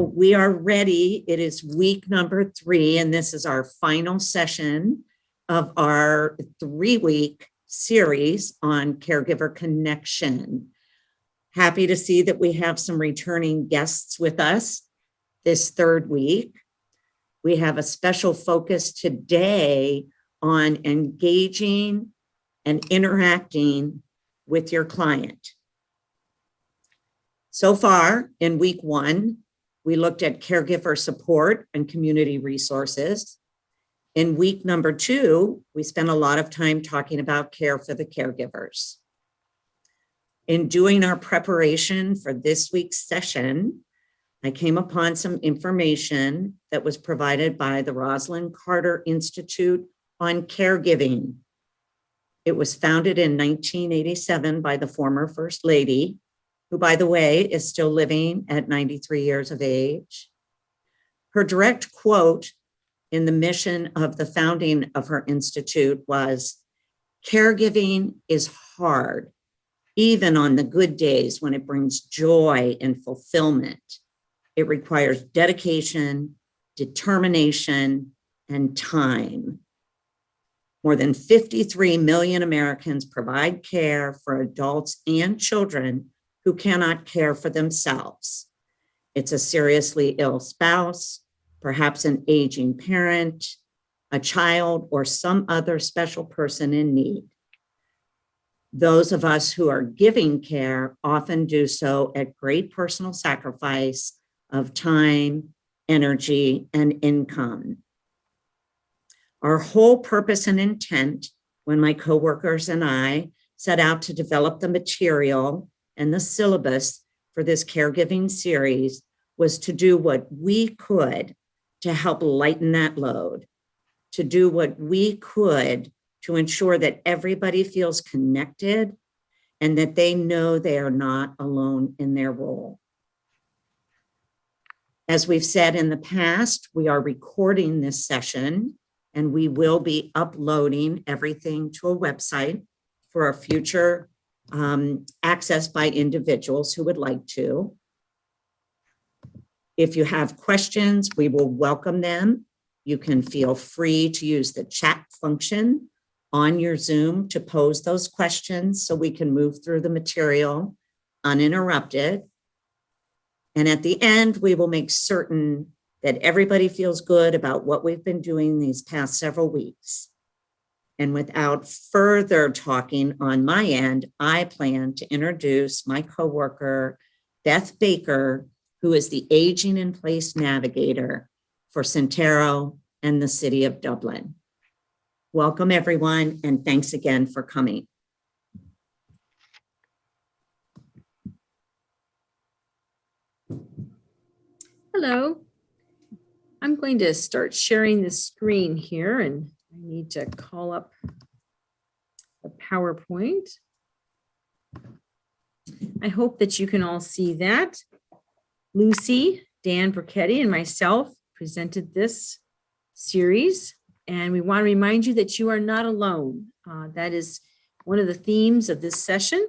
So we are ready. It is week number 3, and this is our final session of our 3-week series on caregiver connection. Happy to see that we have some returning guests with us this 3rd week. We have a special focus today on engaging and interacting with your client. So far in week 1, we looked at caregiver support and community resources. In week number 2, we spent a lot of time talking about care for the caregivers. In doing our preparation for this week's session, I came upon some information that was provided by the Rosalind Carter Institute on Caregiving. It was founded in 1987 by the former First Lady, who, by the way, is still living at 93 years of age. Her direct quote in the mission of the founding of her institute was, "Caregiving is hard, even on the good days when it brings joy and fulfillment. It requires dedication, determination, and time." More than 53 million Americans provide care for adults and children who cannot care for themselves. It's a seriously ill spouse, perhaps an aging parent, a child, or some other special person in need. Those of us who are giving care often do so at great personal sacrifice of time, energy, and income. Our whole purpose and intent when my coworkers and I set out to develop the material and the syllabus for this caregiving series was to do what we could to help lighten that load, to do what we could to ensure that everybody feels connected and that they know they are not alone in their role. As we've said in the past, we are recording this session and we will be uploading everything to a website for a future access by individuals who would like to. If you have questions, we will welcome them. You can feel free to use the chat function on your Zoom to pose those questions so we can move through the material uninterrupted. And at the end, we will make certain that everybody feels good about what we've been doing these past several weeks. And without further talking on my end, I plan to introduce my coworker, Beth Baker, who is the Aging in Place Navigator for Syntero and the City of Dublin. Welcome, everyone, and thanks again for coming. Hello. I'm going to start sharing the screen here, and I need to call up the PowerPoint. I hope that you can all see that. Lucy, Dan Burketti, and myself presented this series, and we want to remind you that you are not alone. That is one of the themes of this session.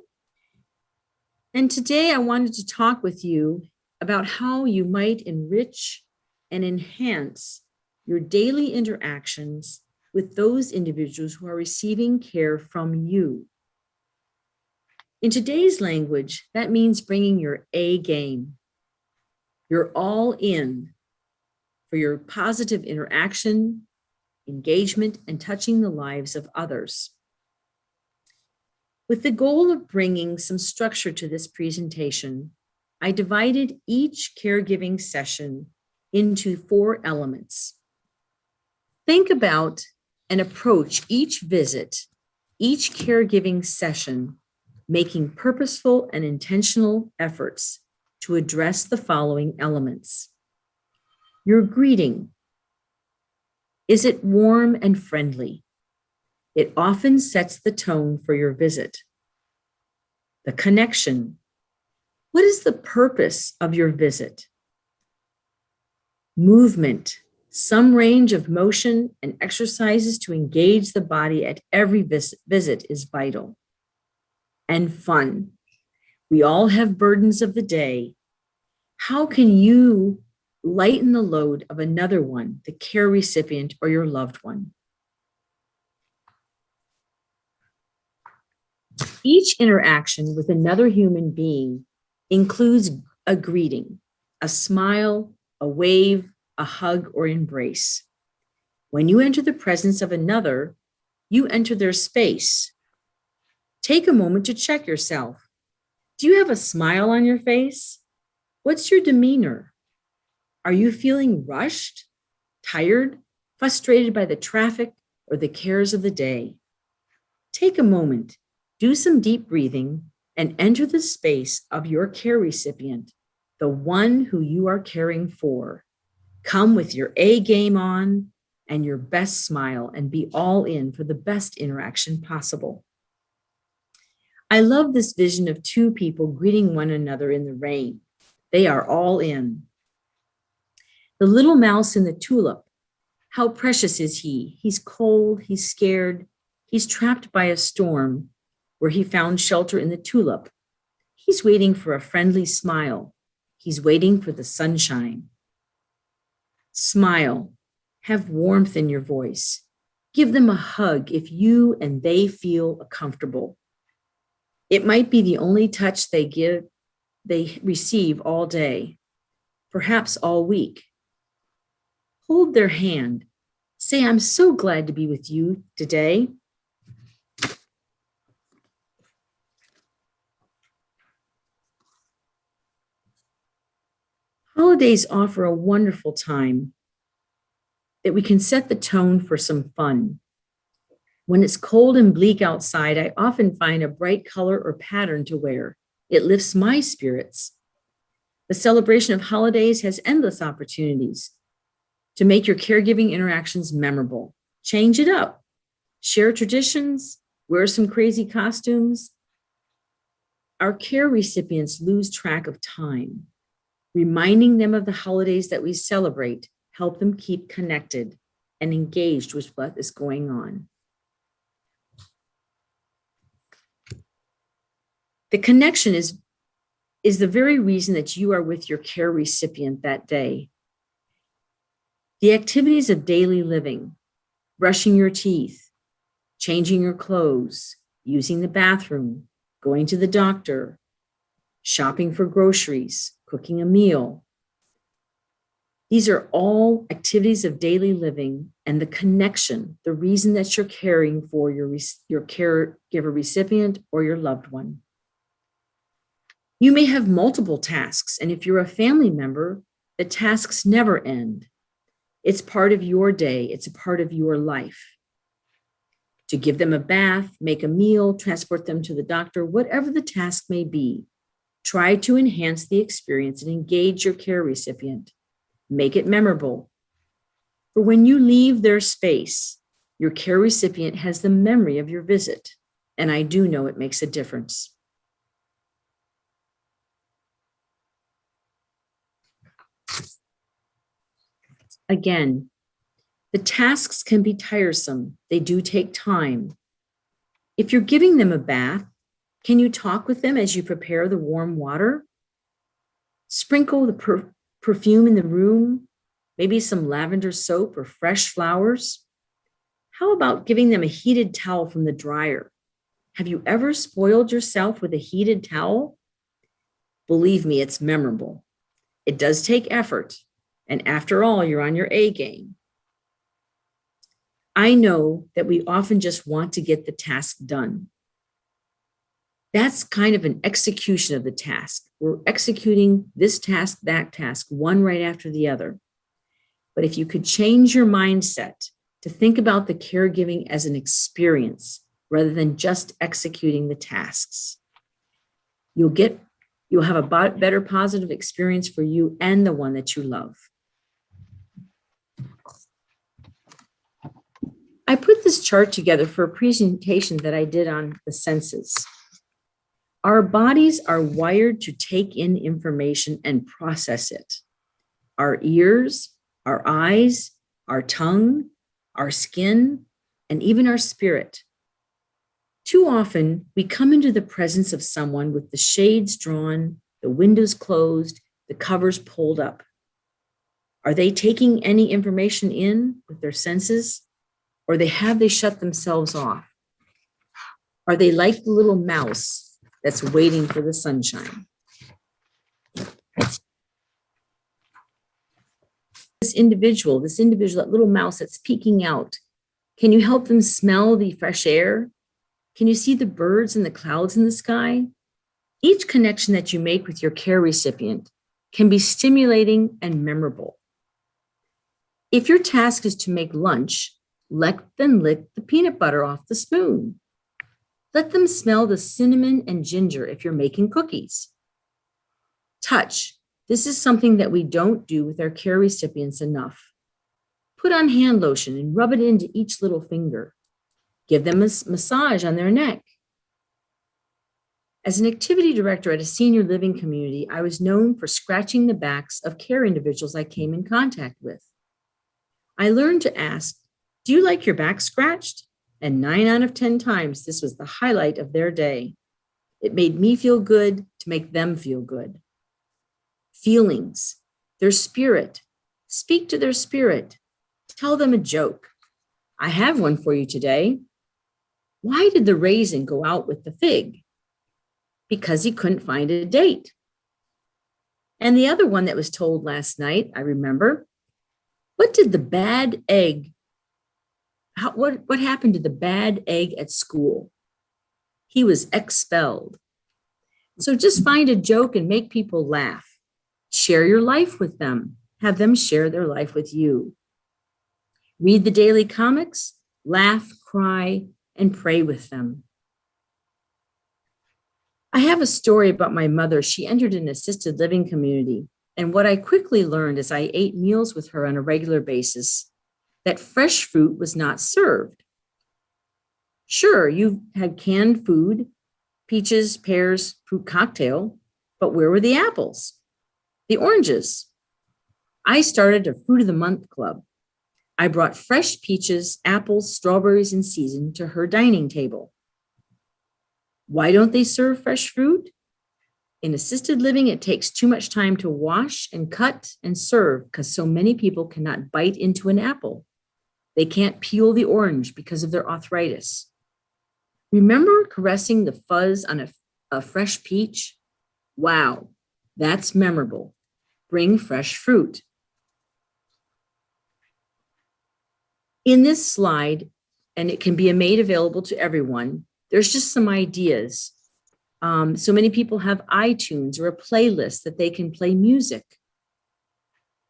And today I wanted to talk with you about how you might enrich and enhance your daily interactions with those individuals who are receiving care from you. In today's language, that means bringing your A game. You're all in for your positive interaction, engagement, and touching the lives of others. With the goal of bringing some structure to this presentation, I divided each caregiving session into 4 elements. Think about and approach each visit, each caregiving session, making purposeful and intentional efforts to address the following elements. Your greeting. Is it warm and friendly? It often sets the tone for your visit. The connection. What is the purpose of your visit? Movement, some range of motion and exercises to engage the body at every visit is vital. And fun. We all have burdens of the day. How can you lighten the load of another one, the care recipient or your loved one. Each interaction with another human being includes a greeting, a smile, a wave, a hug, or embrace. When you enter the presence of another, you enter their space. Take a moment to check yourself. Do you have a smile on your face? What's your demeanor? Are you feeling rushed, tired, frustrated by the traffic or the cares of the day? Take a moment, do some deep breathing, and enter the space of your care recipient, the one who you are caring for. Come with your A game on and your best smile and be all in for the best interaction possible. I love this vision of two people greeting one another in the rain. They are all in. The little mouse in the tulip, how precious is he? He's cold, he's scared, he's trapped by a storm where he found shelter in the tulip. He's waiting for a friendly smile. He's waiting for the sunshine. Smile, have warmth in your voice. Give them a hug if you and they feel comfortable. It might be the only touch they receive all day, perhaps all week. Hold their hand. Say, I'm so glad to be with you today. Holidays offer a wonderful time that we can set the tone for some fun. When it's cold and bleak outside, I often find a bright color or pattern to wear. It lifts my spirits. The celebration of holidays has endless opportunities to make your caregiving interactions memorable. Change it up. Share traditions. Wear some crazy costumes. Our care recipients lose track of time. Reminding them of the holidays that we celebrate help them keep connected and engaged with what is going on. The connection is the very reason that you are with your care recipient that day. The activities of daily living, brushing your teeth, changing your clothes, using the bathroom, going to the doctor, shopping for groceries, cooking a meal. These are all activities of daily living, and the connection, the reason that you're caring for your caregiver recipient or your loved one. You may have multiple tasks, and if you're a family member, the tasks never end. It's part of your day. It's a part of your life. To give them a bath, make a meal, transport them to the doctor, whatever the task may be, try to enhance the experience and engage your care recipient. Make it memorable. For when you leave their space, your care recipient has the memory of your visit, and I do know it makes a difference. Again, the tasks can be tiresome. They do take time. If you're giving them a bath, can you talk with them as you prepare the warm water? Sprinkle the perfume in the room, maybe some lavender soap or fresh flowers. How about giving them a heated towel from the dryer? Have you ever spoiled yourself with a heated towel? Believe me, it's memorable. It does take effort. And after all, you're on your A game. I know that we often just want to get the task done. That's kind of an execution of the task. We're executing this task, that task, one right after the other. But if you could change your mindset to think about the caregiving as an experience rather than just executing the tasks, you'll have a better positive experience for you and the one that you love. I put this chart together for a presentation that I did on the senses. Our bodies are wired to take in information and process it. Our ears, our eyes, our tongue, our skin, and even our spirit. Too often, we come into the presence of someone with the shades drawn, the windows closed, the covers pulled up. Are they taking any information in with their senses, or have they shut themselves off? Are they like the little mouse that's waiting for the sunshine? This individual, that little mouse that's peeking out, can you help them smell the fresh air? Can you see the birds and the clouds in the sky? Each connection that you make with your care recipient can be stimulating and memorable. If your task is to make lunch, let them lick the peanut butter off the spoon. Let them smell the cinnamon and ginger if you're making cookies. Touch. This is something that we don't do with our care recipients enough. Put on hand lotion and rub it into each little finger. Give them a massage on their neck. As an activity director at a senior living community, I was known for scratching the backs of care individuals I came in contact with. I learned to ask, "Do you like your back scratched?" And 9 out of 10 times, this was the highlight of their day. It made me feel good to make them feel good. Feelings, their spirit. Speak to their spirit. Tell them a joke. I have one for you today. Why did the raisin go out with the fig? Because he couldn't find a date. And the other one that was told last night, I remember, what did the bad egg, what happened to the bad egg at school? He was expelled. So just find a joke and make people laugh. Share your life with them. Have them share their life with you. Read the daily comics, laugh, cry, and pray with them. I have a story about my mother. She entered an assisted living community, and what I quickly learned as I ate meals with her on a regular basis, that fresh fruit was not served. Sure, you've had canned food, peaches, pears, fruit cocktail, but where were the apples? The oranges? I started a Fruit of the Month club. I brought fresh peaches, apples, strawberries in season to her dining table. Why don't they serve fresh fruit? In assisted living, it takes too much time to wash and cut and serve because so many people cannot bite into an apple. They can't peel the orange because of their arthritis. Remember caressing the fuzz on a fresh peach? Wow, that's memorable. Bring fresh fruit. In this slide, and it can be made available to everyone, there's just some ideas. So many people have iTunes or a playlist that they can play music.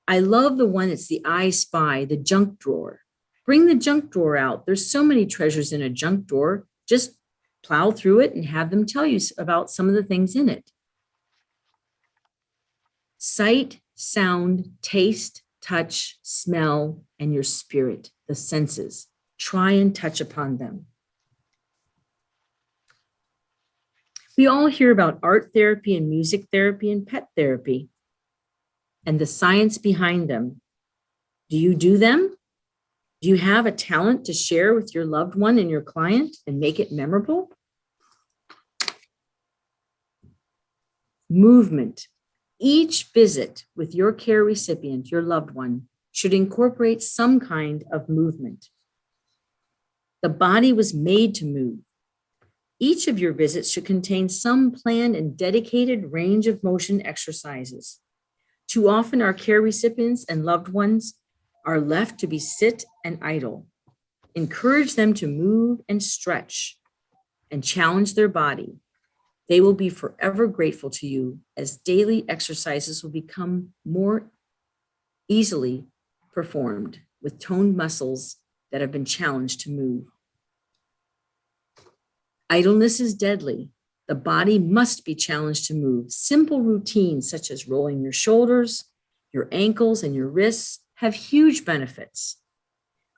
I love the one, it's the I Spy, the junk drawer. Bring the junk drawer out. There's so many treasures in a junk drawer. Just plow through it and have them tell you about some of the things in it. Sight, sound, taste, touch, smell, and your spirit, the senses. Try and touch upon them. We all hear about art therapy and music therapy and pet therapy and the science behind them. Do you do them? Do you have a talent to share with your loved one and your client and make it memorable? Movement. Each visit with your care recipient, your loved one, should incorporate some kind of movement. The body was made to move. Each of your visits should contain some planned and dedicated range of motion exercises. Too often, our care recipients and loved ones are left to be sit and idle. Encourage them to move and stretch and challenge their body. They will be forever grateful to you as daily exercises will become more easily performed with toned muscles that have been challenged to move. Idleness is deadly. The body must be challenged to move. Simple routines such as rolling your shoulders, your ankles, and your wrists have huge benefits.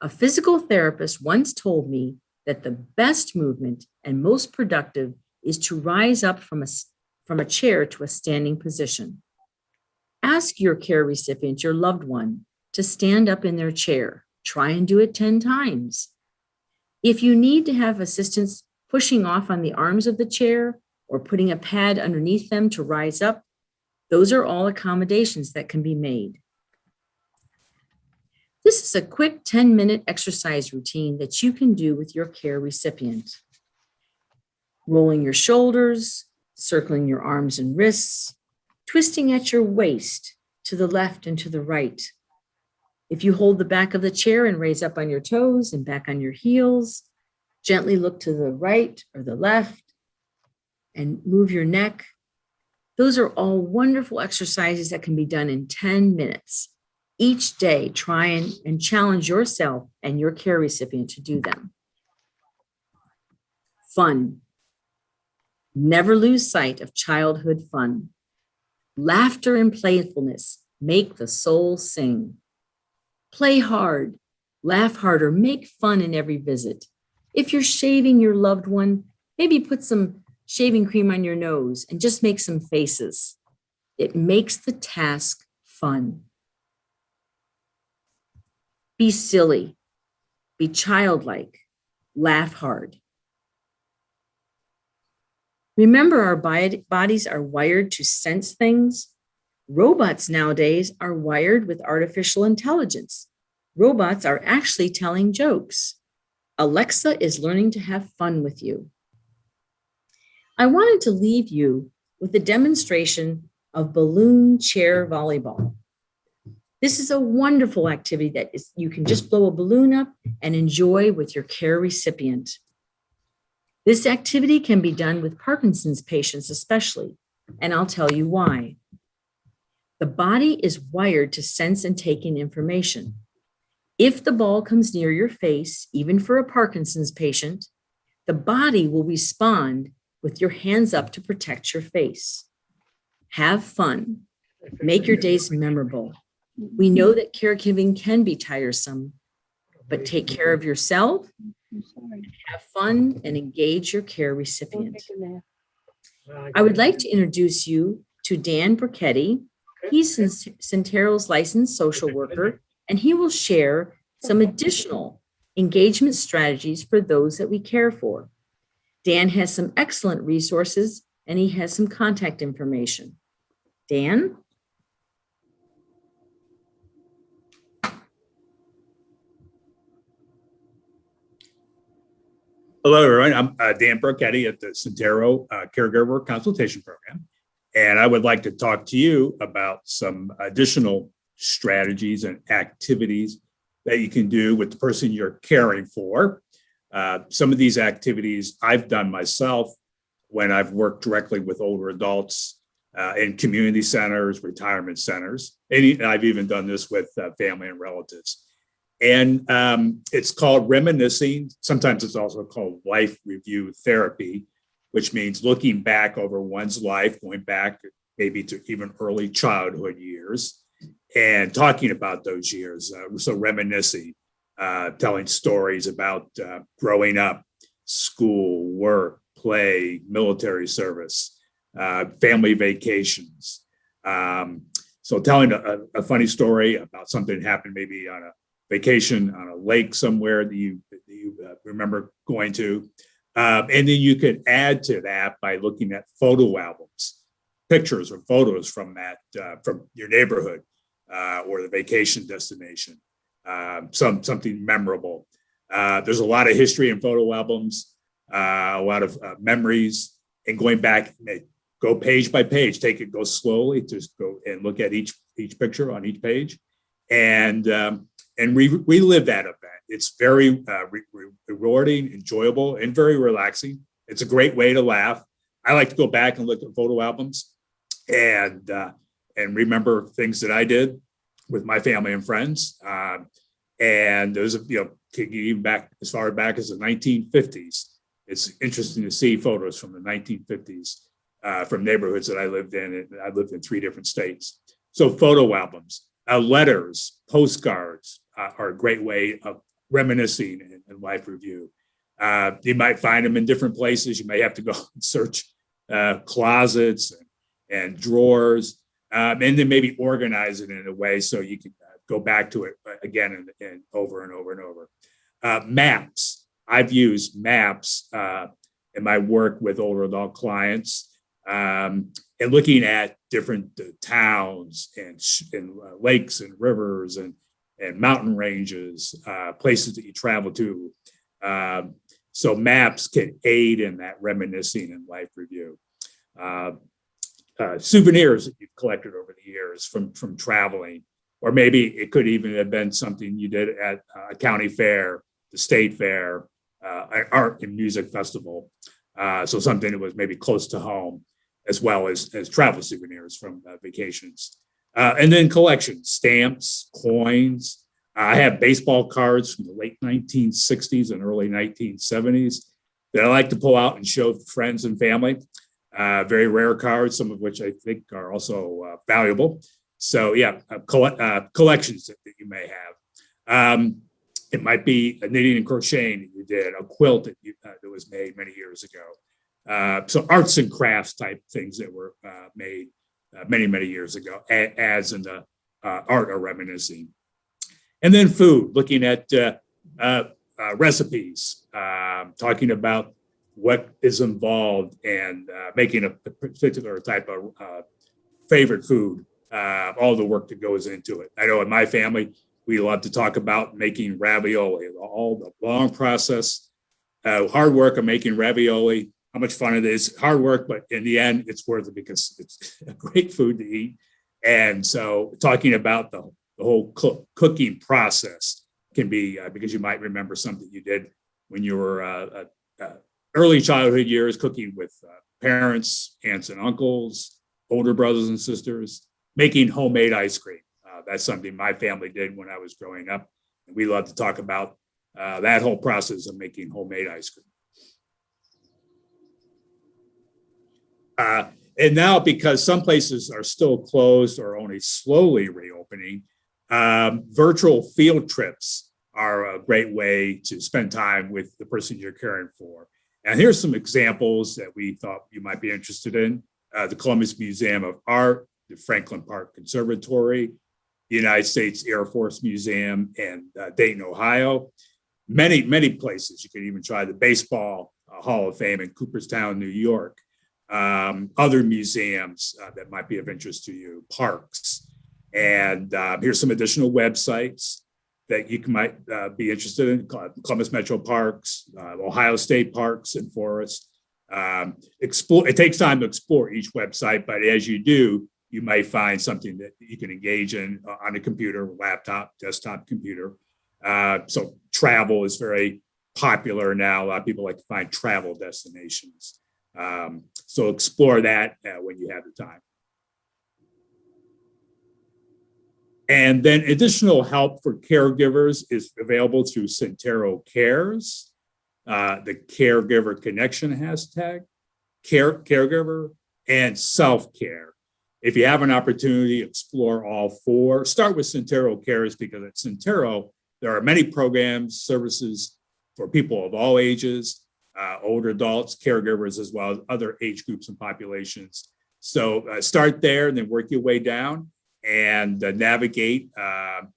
A physical therapist once told me that the best movement and most productive is to rise up from a chair to a standing position. Ask your care recipient, your loved one, to stand up in their chair. Try and do it 10 times. If you need to have assistance pushing off on the arms of the chair or putting a pad underneath them to rise up, those are all accommodations that can be made. This is a quick 10-minute exercise routine that you can do with your care recipient. Rolling your shoulders, circling your arms and wrists, twisting at your waist to the left and to the right. If you hold the back of the chair and raise up on your toes and back on your heels, gently look to the right or the left and move your neck. Those are all wonderful exercises that can be done in 10 minutes. Each day, try and challenge yourself and your care recipient to do them. Fun. Never lose sight of childhood fun. Laughter and playfulness make the soul sing. Play hard, laugh harder, make fun in every visit. If you're shaving your loved one, maybe put some shaving cream on your nose and just make some faces. It makes the task fun. Be silly, be childlike, laugh hard. Remember, our bodies are wired to sense things. Robots nowadays are wired with artificial intelligence. Robots are actually telling jokes. Alexa is learning to have fun with you. I wanted to leave you with a demonstration of balloon chair volleyball. This is a wonderful activity that you can just blow a balloon up and enjoy with your care recipient. This activity can be done with Parkinson's patients especially, and I'll tell you why. The body is wired to sense and take in information. If the ball comes near your face, even for a Parkinson's patient, the body will respond with your hands up to protect your face. Have fun. Make your days memorable. We know that caregiving can be tiresome, but take care of yourself, have fun, and engage your care recipient. I would like to introduce you to Dan Burketti. He's Syntero's licensed social worker, and he will share some additional engagement strategies for those that we care for. Dan has some excellent resources, and he has some contact information. Dan? Hello, everyone. I'm Dan Burketti at the Syntero Caregiver Consultation Program. And I would like to talk to you about some additional strategies and activities that you can do with the person you're caring for. Some of these activities I've done myself when I've worked directly with older adults in community centers, retirement centers, and I've even done this with family and relatives. And it's called reminiscing. Sometimes it's also called life review therapy, which means looking back over one's life, going back maybe to even early childhood years and talking about those years. So reminiscing, telling stories about growing up, school, work, play, military service, family vacations. So telling a funny story about something that happened maybe on a vacation on a lake somewhere that you remember going to. And then you could add to that by looking at photo albums, pictures or photos from that, from your neighborhood or the vacation destination, something memorable. There's a lot of history in photo albums, a lot of memories, and going back, go page by page, go slowly, just go and look at each picture on each page. And relive that event. It's very rewarding, enjoyable, and very relaxing. It's a great way to laugh. I like to go back and look at photo albums and remember things that I did with my family and friends. And there's even back as far back as the 1950s. It's interesting to see photos from the 1950s from neighborhoods that I lived in. I lived in 3 different states. So photo albums. Letters, postcards are a great way of reminiscing and life review. You might find them in different places. You may have to go and search closets and drawers, and then maybe organize it in a way so you can go back to it again and over and over and over. Maps. I've used maps in my work with older adult clients. And looking at different towns and lakes and rivers and and mountain ranges, places that you travel to. So maps can aid in that reminiscing and life review. Souvenirs that you've collected over the years from traveling, or maybe it could even have been something you did at a county fair, the state fair, an art and music festival. So something that was maybe close to home, as well as travel souvenirs from vacations. And then collections, stamps, coins. I have baseball cards from the late 1960s and early 1970s that I like to pull out and show friends and family. Very rare cards, some of which I think are also valuable. So yeah, collections that you may have. It might be a knitting and crocheting that you did, a quilt that was made many years ago. So arts and crafts type things that were made many years ago, as in the art of reminiscing. And then food, looking at recipes, talking about what is involved in making a particular type of favorite food, all the work that goes into it. I know in my family, we love to talk about making ravioli, all the long process, hard work of making ravioli, how much fun it is, hard work, but in the end, it's worth it because it's a great food to eat. And so talking about the whole cooking process can be, because you might remember something you did when you were early childhood years, cooking with parents, aunts and uncles, older brothers and sisters, making homemade ice cream. That's something my family did when I was growing up. And we love to talk about that whole process of making homemade ice cream. And now, because some places are still closed or only slowly reopening, virtual field trips are a great way to spend time with the person you're caring for. And here's some examples that we thought you might be interested in. The Columbus Museum of Art, the Franklin Park Conservatory, the United States Air Force Museum in Dayton, Ohio. Many places. You could even try the Baseball Hall of Fame in Cooperstown, New York. Other museums that might be of interest to you, parks. And here's some additional websites that you might be interested in: Columbus Metro Parks, Ohio State Parks and Forests. It takes time to explore each website, but as you do, you might find something that you can engage in on a computer, laptop, desktop computer. So travel is very popular now. A lot of people like to find travel destinations. So explore that when you have the time. And then additional help for caregivers is available through Syntero Cares, the Caregiver Connection hashtag, Caregiver, and self-care. If you have an opportunity, explore all four. Start with Syntero Cares, because at Syntero, there are many programs, services for people of all ages, older adults, caregivers, as well as other age groups and populations. So start there and then work your way down and navigate.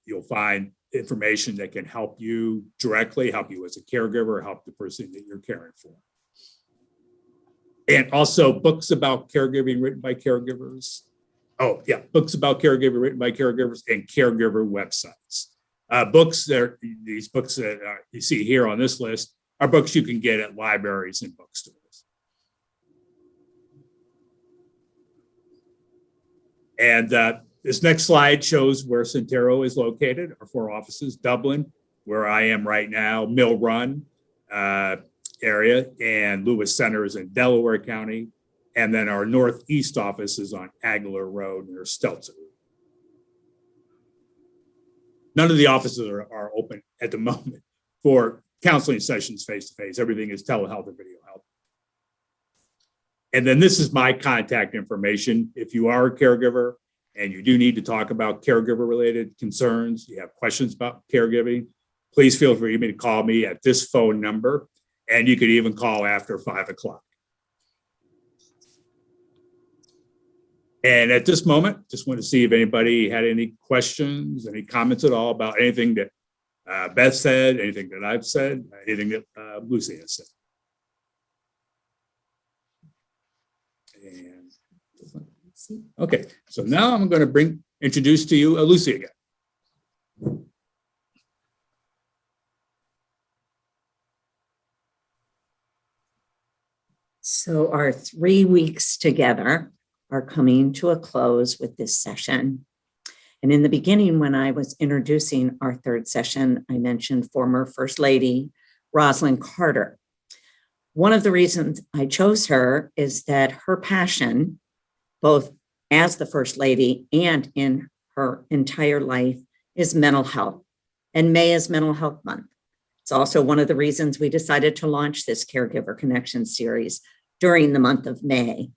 You'll find information that can help you directly, help you as a caregiver, help the person that you're caring for. And also books about caregiving written by caregivers. Oh, yeah, books about caregiving written by caregivers and caregiver websites. These books that you see here on this list are books you can get at libraries and bookstores. And this next slide shows where Syntero is located, our 4 offices: Dublin, where I am right now, Mill Run area, and Lewis Center is in Delaware County. And then our northeast office is on Agler Road near Stelzer. None of the offices are open at the moment for counseling sessions face-to-face. Everything is telehealth and video health. And then this is my contact information. If you are a caregiver and you do need to talk about caregiver-related concerns, you have questions about caregiving, please feel free to call me at this phone number, and you could even call after 5 o'clock. And at this moment, just want to see if anybody had any questions, any comments at all about anything that Beth said, anything that I've said, anything that Lucy has said. And okay, so now I'm going to introduce to you Lucy again. So our 3 weeks together are coming to a close with this session. And in the beginning, when I was introducing our third session, I mentioned former First Lady Rosalind Carter. One of the reasons I chose her is that her passion, both as the First Lady and in her entire life, is mental health. And May is Mental Health Month. It's also one of the reasons we decided to launch this Caregiver Connection series during the month of May.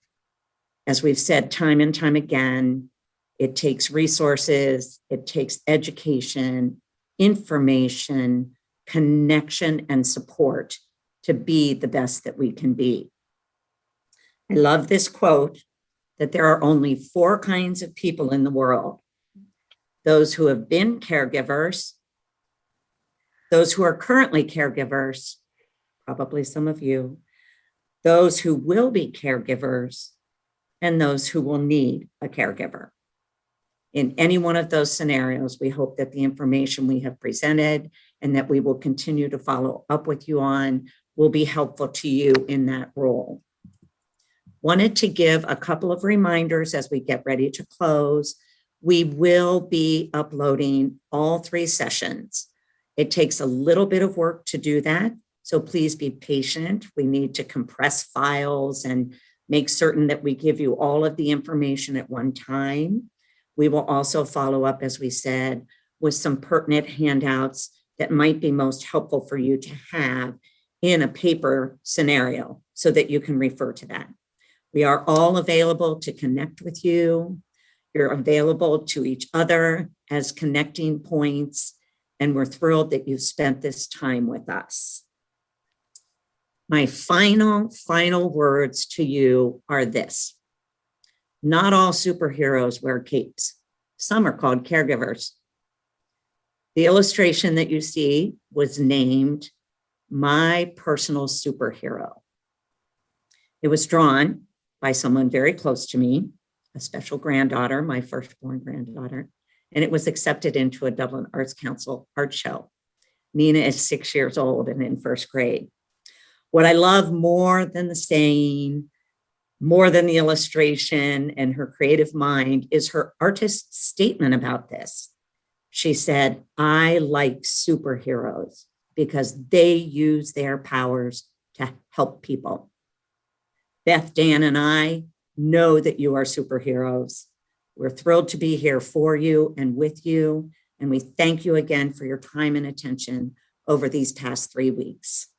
As we've said time and time again, it takes resources, it takes education, information, connection, and support to be the best that we can be. I love this quote that there are only 4 kinds of people in the world: those who have been caregivers, those who are currently caregivers, probably some of you, those who will be caregivers, and those who will need a caregiver. In any one of those scenarios, we hope that the information we have presented and that we will continue to follow up with you on will be helpful to you in that role. Wanted to give a couple of reminders as we get ready to close. We will be uploading all 3 sessions. It takes a little bit of work to do that, so please be patient. We need to compress files and make certain that we give you all of the information at one time. We will also follow up, as we said, with some pertinent handouts that might be most helpful for you to have in a paper scenario so that you can refer to that. We are all available to connect with you. You're available to each other as connecting points, and we're thrilled that you've spent this time with us. My final words to you are this: not all superheroes wear capes. Some are called caregivers. The illustration that you see was named My Personal Superhero. It was drawn by someone very close to me, a special granddaughter, my firstborn granddaughter, and it was accepted into a Dublin Arts Council art show. Nina is 6 years old and in first grade. What I love more than the saying, more than the illustration and her creative mind, is her artist's statement about this. She said, "I like superheroes because they use their powers to help people." Beth, Dan, and I know that you are superheroes. We're thrilled to be here for you and with you, and we thank you again for your time and attention over these past 3 weeks.